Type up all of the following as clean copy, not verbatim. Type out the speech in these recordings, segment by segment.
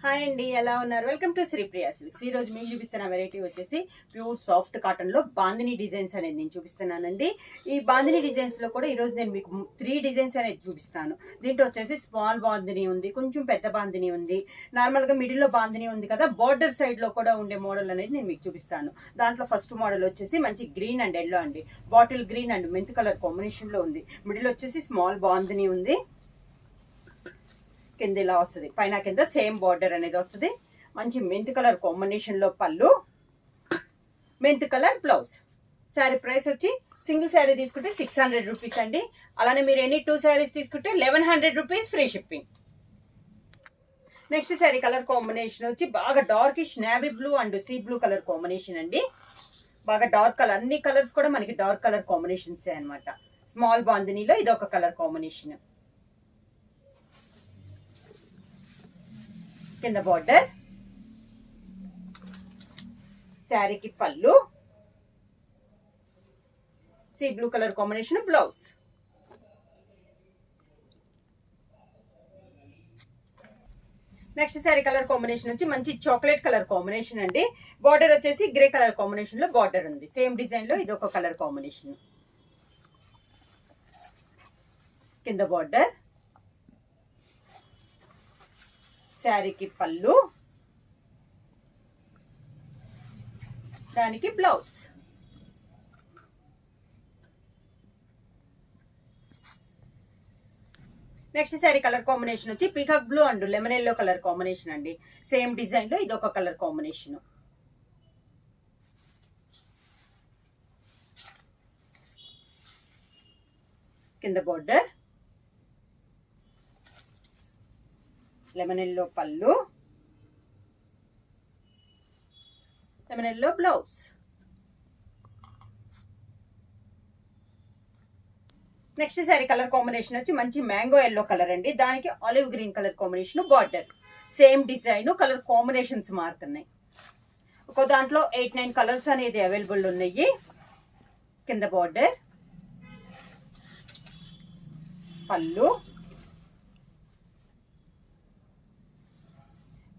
Hi అండి, ఎలా ఉన్నారు? Welcome to Sripriya silks. ఈ రోజు మీకు చూపిస్తున్న వెరైటీ వచ్చేసి ప్యూర్ సాఫ్ట్ కాటన్ లో బాందిని డిజైన్స్ అనేది నేను చూపిస్తున్నానండి. ఈ బాందిని డిజైన్స్ లో కూడా ఈరోజు నేను మీకు 3 డిజైన్స్ అనేది చూపిస్తాను. దీంట్లో వచ్చేసి స్మాల్ బాందిని ఉంది, కొంచెం పెద్ద బాందిని ఉంది, నార్మల్ గా మిడిల్ లో బాందిని ఉంది కదా, బార్డర్ సైడ్ లో కూడా ఉండే మోడల్ అనేది నేను మీకు చూపిస్తాను. దాంట్లో ఫస్ట్ మోడల్ వచ్చేసి మంచి గ్రీన్ అండ్ ఎల్లో అండి, bottle green and mint colour combination లో ఉంది. మిడిల్ వచ్చేసి స్మాల్ బాందిని ఉంది, కింద ఇలా వస్తుంది, పైన కింద సేమ్ బార్డర్ అనేది వస్తుంది. మంచి మెంత్ కలర్ కాంబినేషన్ లో పళ్ళు, mint colour blouse. Sari price వచ్చి సింగిల్ శారీ తీసుకుంటే 600 రూపీస్ అండి. అలానే మీరు ఎనీ 2 శారీస్ తీసుకుంటే 1100 rupees free shipping. Next sari colour combination వచ్చి బాగా darkish navy blue and sea blue colour combination అండి. బాగా డార్క్ కలర్, అన్ని కలర్స్ కూడా మనకి డార్క్ కలర్ కాంబినేషన్స్ అనమాట. స్మాల్ బాందినీలో ఇది ఒక కలర్ కాంబినేషన్. కింద బార్డర్, శారీకి పళ్ళు, sea blue colour combination blouse. Next sari colour combination వచ్చి మంచి చాక్లెట్ కలర్ కాంబినేషన్ అండి. బార్డర్ వచ్చేసి గ్రే కలర్ కాంబినేషన్ లో బార్డర్ ఉంది. సేమ్ డిజైన్ లో ఇది ఒక కలర్ కాంబినేషన్. కింద బార్డర్, శారీకి పళ్ళు, దానికి blouse. Next sari colour combination వచ్చి peacock blue and lemon yellow colour combination అండి. సేమ్ డిజైన్ లో ఇది ఒక కలర్ కాంబినేషన్. కింద బార్డర్, లెమన్ ఎల్లో పళ్ళు, lemon yellow blouse. Next sari colour combination వచ్చి మంచి మ్యాంగో ఎల్లో కలర్ అండి, దానికి olive green colour combination border. Same design, colour combinations మారుతున్నాయి. ఒక దాంట్లో 8-9 కలర్స్ అనేది అవైలబుల్ ఉన్నాయి. కింద బార్డర్, పళ్ళు,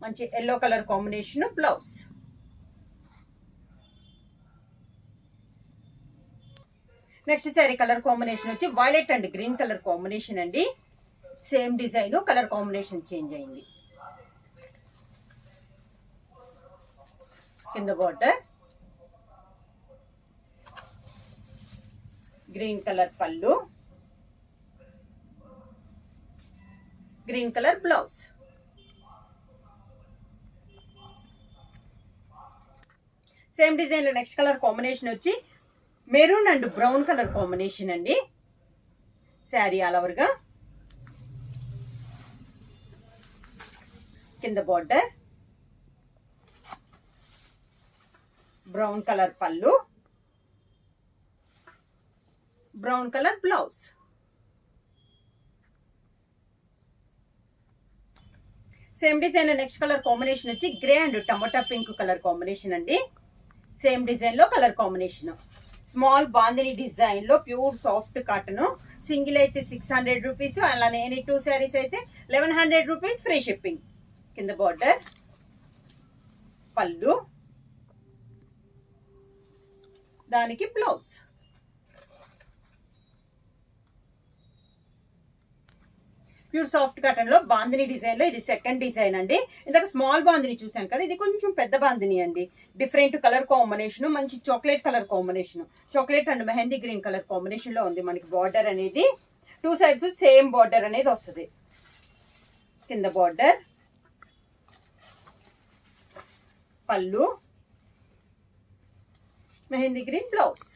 మంచి yellow colour combination blouse. Next sari colour combination వచ్చి violet and green colour combination అండి. Same design, colour combination change అయింది. కింద బార్డర్, గ్రీన్ కలర్ పళ్ళు, green colour blouse. Same design లో నెక్స్ట్ కలర్ కాంబినేషన్ వచ్చి maroon and brown colour combination అండి. Sari all over గా, కింద బార్డర్, బ్రౌన్ కలర్ పళ్ళు, brown colour blouse. Same design లో నెక్స్ట్ కలర్ కాంబినేషన్ వచ్చి grey and tomato pink colour combination అండి. Same design లో colour combination. Small bandhani design లో ప్యూర్ సాఫ్ట్ కాటన్. సింగిల్ అయితే 600 రూపీస్, అలానే ఎనీ 2 శారీస్ అయితే 1100 రూపీస్ ఫ్రీ షిప్పింగ్. కింద బార్డర్, పళ్ళు, దానికి బ్లౌజ్. ప్యూర్ సాఫ్ట్ కాటన్ లో బాందిని డిజైన్ లో ఇది సెకండ్ డిజైన్ అండి. ఇందాక స్మాల్ బాందిని చూసాను కదా, ఇది కొంచెం పెద్ద బాందిని అండి. డిఫరెంట్ కలర్ కాంబినేషన్, మంచి chocolate colour combination, chocolate and mehndi green colour combination లో ఉంది. మనకి బార్డర్ అనేది 2 సైడ్స్ సేమ్ బార్డర్ అనేది వస్తుంది. కింద బార్డర్, పళ్ళు, mehndi green blouse.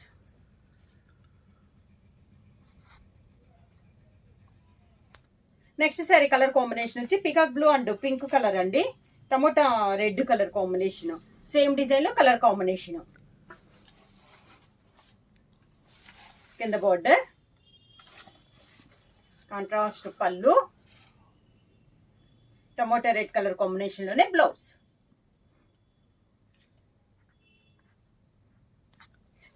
Next sari colour combination వచ్చి peacock blue and pink colour అండి, tomato red colour combination. Same design లో కలర్ కాంబినేషన్. కింద బార్డర్, కాంట్రాస్ట్ పళ్ళు, టమోటా రెడ్ కలర్ కాంబినేషన్ లోనే blouse.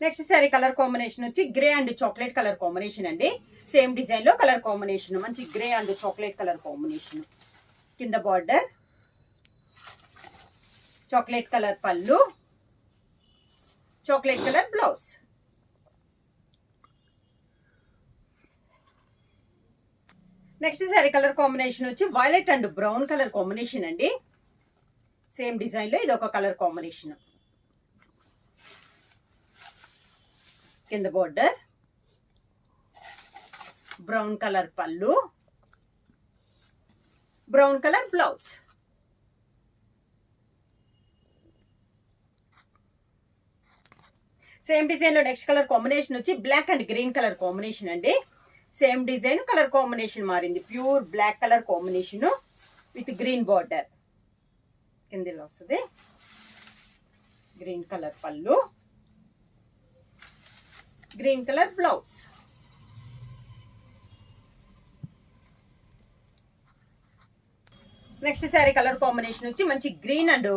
Next sari colour combination వచ్చి grey and chocolate colour combination అండి. Same design లో colour combination, మంచి grey and chocolate colour combination. కింద border, chocolate colour పళ్ళు, chocolate colour blouse. Next sari colour combination వచ్చి violet and brown colour combination అండి. Same design లో ఇది ఒక కలర్ కాంబినేషన్. కింద బోర్డర్, బ్రౌన్ కలర్ పళ్ళు, brown colour blouse. Same design లో నెక్స్ట్ కలర్ కాంబినేషన్ వచ్చి black and green colour combination అండి. సేమ్ డిజైన్ కలర్ కాంబినేషన్ మారింది. Pure black colour combination with green border. కిందలో వస్తుంది గ్రీన్ కలర్ పళ్ళు, green colour blouse. Next sari colour combination వచ్చి మంచి green and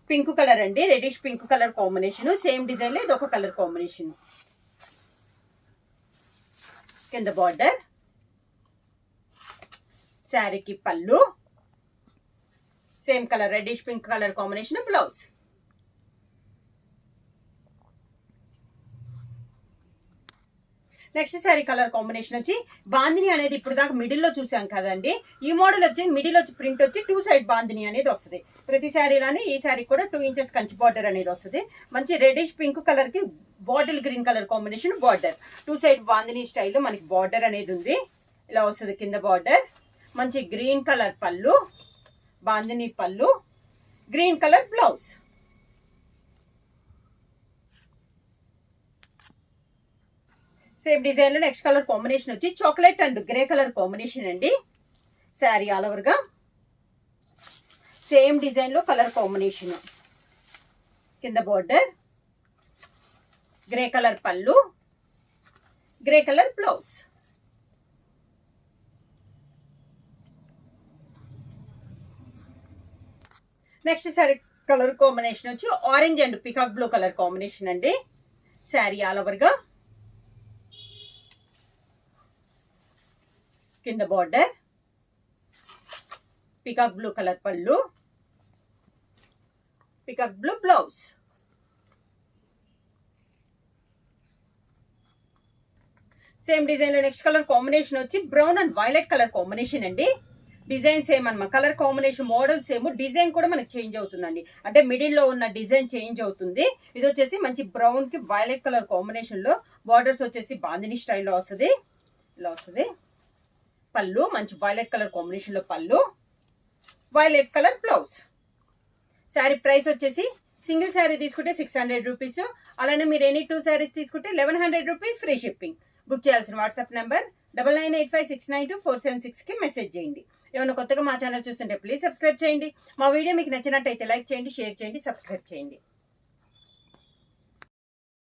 pink colour అండి. Reddish pink colour combination. Same design లో ఇది ఒక కలర్ కాంబినేషన్. కింద బార్డర్, శారీకి పళ్ళు, same colour reddish pink colour combination blouse. Next sari colour combination వచ్చి బాందిని అనేది ఇప్పుడు దాకా మిడిల్ లో చూసాం కదండి. ఈ మోడల్ వచ్చి మిడిల్ వచ్చి ప్రింట్ వచ్చి 2 సైడ్ బాందిని అనేది వస్తుంది. ప్రతి శారీలోనే ఈ శారీ కూడా 2 ఇంచెస్ కంచి బార్డర్ అనేది వస్తుంది. మంచి రెడిష్ పింక్ కలర్ కి bottle green colour combination border. 2 side bandhani స్టైల్లో మనకి బార్డర్ అనేది ఉంది. ఇలా వస్తుంది కింద బార్డర్. మంచి గ్రీన్ కలర్ పళ్ళు, బాందిని పళ్ళు, green colour blouse. Same design లో నెక్స్ట్ కలర్ కాంబినేషన్ వచ్చి chocolate and grey colour combination అండి. శారీ ఆల్ ఓవర్ గా సేమ్ డిజైన్ లో కలర్ కాంబినేషన్. కింద బోర్డర్, గ్రే కలర్ పళ్ళు, grey colour blouse. Next sari colour combination వచ్చి orange and peacock blue colour combination అండి. Sari all over గా కింద బార్డర్, పికాక్ బ్లూ కలర్ పళ్ళు, peacock blue blouse. Same design లో నెక్స్ట్ కలర్ కాంబినేషన్ వచ్చి brown and violet colour combination అండి. Design same అనమాట. Colour combination model same, design కూడా మనకి చేంజ్ అవుతుందండి. అంటే మిడిల్ లో ఉన్న డిజైన్ చేంజ్ అవుతుంది. ఇది వచ్చేసి మంచి బ్రౌన్ కి వైలెట్ కలర్ కాంబినేషన్ లో బార్డర్స్ వచ్చేసి బాందిని స్టైల్లో వస్తుంది. ఇలా వస్తుంది. పళ్ళు మంచి వైలెట్ కలర్ కాంబినేషన్ లో పళ్ళు, violet colour blouse. Sari price వచ్చేసి సింగిల్ శారీ తీసుకుంటే 600 రూపీస్. అలానే మీరు ఎనీ 2 శారీస్ తీసుకుంటే 1100 రూపీస్ ఫ్రీ షిప్పింగ్. బుక్ చేయాల్సిన వాట్సాప్ నెంబర్ 9985692476 కి మెసేజ్ చేయండి. ఏమైనా కొత్తగా మా ఛానల్ చూస్తుంటే ప్లీజ్ సబ్స్క్రైబ్ చేయండి. మా వీడియో మీకు నచ్చినట్టయితే లైక్ చేయండి, షేర్ చేయండి, సబ్స్క్రైబ్ చేయండి.